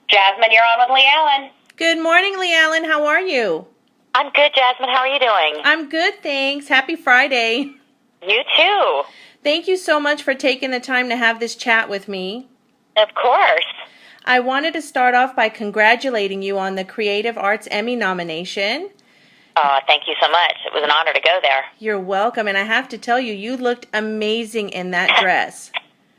Jasmine, you're on with Leigh-Allyn. Good morning, Leigh-Allyn. How are you? I'm good, Jasmine. How are you doing? I'm good, thanks. Happy Friday. You too. Thank you so much for taking the time to have this chat with me. Of course. I wanted to start off by congratulating you on the Creative Arts Emmy nomination. Oh, thank you so much. It was an honor to go there. You're welcome, and I have to tell you, you looked amazing in that dress.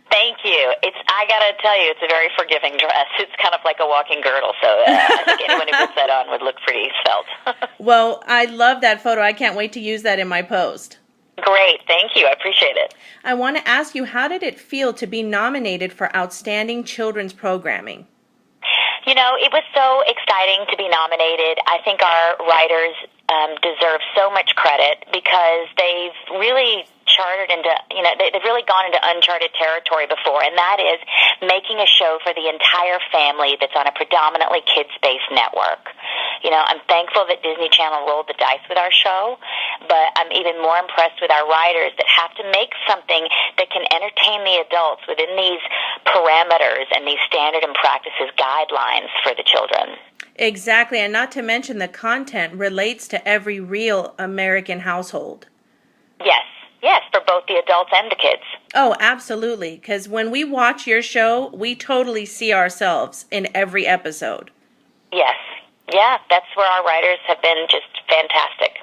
Thank you. I got to tell you, it's a very forgiving dress. It's kind of like a walking girdle, so I think anyone who puts that on would look pretty svelte. Well, I love that photo. I can't wait to use that in my post. Great. Thank you. I appreciate it. I want to ask you, how did it feel to be nominated for Outstanding Children's Programming? You know, it was so exciting to be nominated. I think our writers deserve so much credit because they've really they've really gone into uncharted territory before, and that is making a show for the entire family that's on a predominantly kids-based network. You know, I'm thankful that Disney Channel rolled the dice with our show, but I'm even more impressed with our writers that have to make something that can entertain the adults within these parameters and these standard and practices guidelines for the children. Exactly, and not to mention the content relates to every real American household. Yes, for both the adults and the kids. Oh, absolutely, because when we watch your show, we totally see ourselves in every episode. Yes, yeah, that's where our writers have been just fantastic.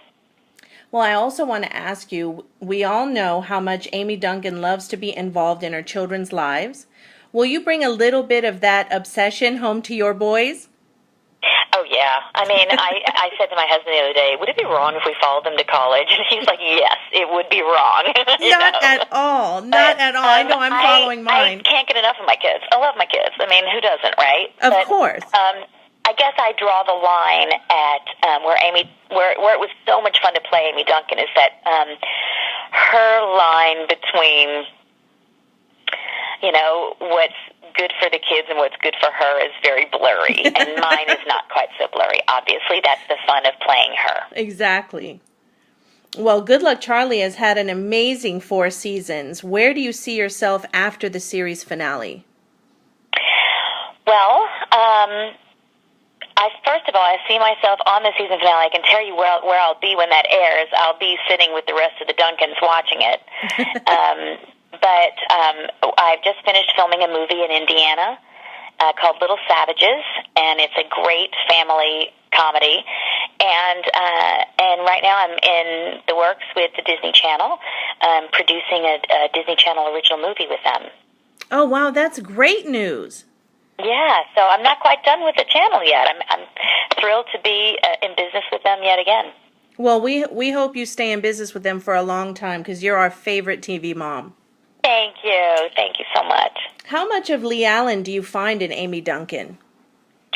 Well, I also want to ask you, we all know how much Amy Duncan loves to be involved in her children's lives. Will you bring a little bit of that obsession home to your boys? Oh, yeah. I mean, I said to my husband the other day, would it be wrong if we followed them to college? And he's like, yes, it would be wrong. Not at all. Not at all. I know I'm following mine. I can't get enough of my kids. I love my kids. I mean, who doesn't, right? Of course. I guess I draw the line at where it was so much fun to play Amy Duncan is that her line between, you know, what's good for the kids and what's good for her is very blurry, and mine is not quite so blurry. Obviously, that's the fun of playing her. Exactly. Well, Good Luck Charlie has had an amazing 4 seasons. Where do you see yourself after the series finale? Well, first of all, I see myself on the season finale. I can tell you where I'll be when that airs. I'll be sitting with the rest of the Duncans watching it. But I've just finished filming a movie in Indiana called Little Savages, and it's a great family comedy. And right now I'm in the works with the Disney Channel, producing a Disney Channel original movie with them. Oh, wow, that's great news. Yeah, so I'm not quite done with the channel yet. I'm thrilled to be in business with them yet again. Well, we hope you stay in business with them for a long time because you're our favorite TV mom. Thank you. Thank you so much. How much of Leigh-Allyn do you find in Amy Duncan?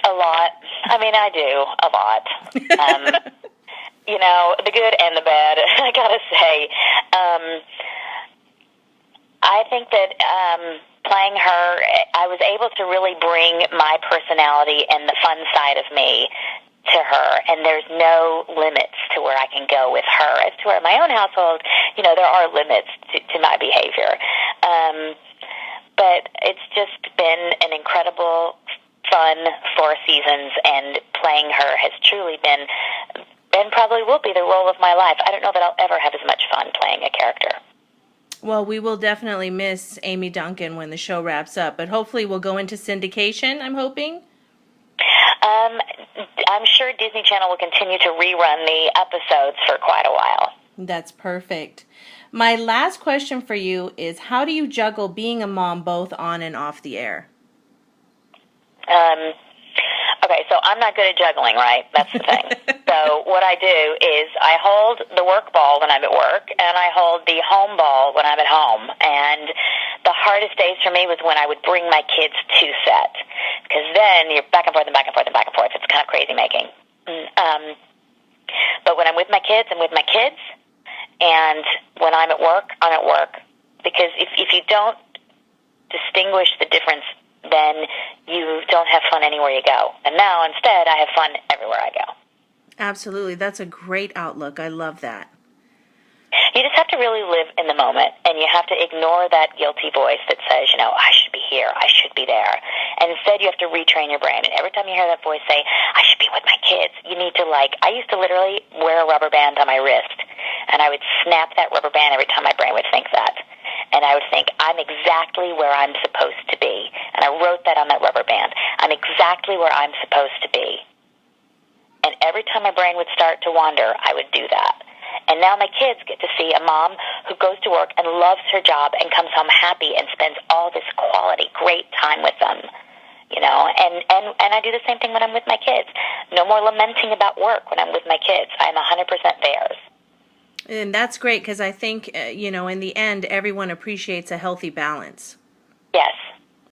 A lot. I mean, I do. A lot. You know, the good and the bad, I gotta say. I think that playing her, I was able to really bring my personality and the fun side of me to her, and there's no limits to where I can go with her. As to where my own household, you know, there are limits to my behavior. But it's just been an incredible, fun 4 seasons, and playing her has truly been, and probably will be, the role of my life. I don't know that I'll ever have as much fun playing a character. Well, we will definitely miss Amy Duncan when the show wraps up, but hopefully we'll go into syndication, I'm hoping. I'm sure Disney Channel will continue to rerun the episodes for quite a while. That's perfect. My last question for you is, how do you juggle being a mom both on and off the air? Okay, so I'm not good at juggling, right? That's the thing. So what I do is I hold the work ball when I'm at work, and I hold the home ball when I'm at home. And the hardest days for me was when I would bring my kids to set, because then you're back and forth and back and forth and back and forth. It's kind of crazy making. But when I'm with my kids, I'm with my kids. And when I'm at work, I'm at work. Because if you don't distinguish the difference, then you don't have fun anywhere you go. And now, instead, I have fun everywhere I go. Absolutely. That's a great outlook. I love that. You just have to really live in the moment, and you have to ignore that guilty voice that says, you know, I should be here, I should be there. And instead, you have to retrain your brain. And every time you hear that voice say, I should be with my kids, you need to, I used to literally wear a rubber band on my wrist, and I would snap that rubber band every time my brain would think that. And I would think, I'm exactly where I'm supposed to be. And I wrote that on that rubber band. I'm exactly where I'm supposed to be. And every time my brain would start to wander, I would do that. And now my kids get to see a mom who goes to work and loves her job and comes home happy and spends all this quality, great time with them. And I do the same thing when I'm with my kids. No more lamenting about work when I'm with my kids. I'm 100% theirs. And that's great, because I think, in the end, everyone appreciates a healthy balance. Yes,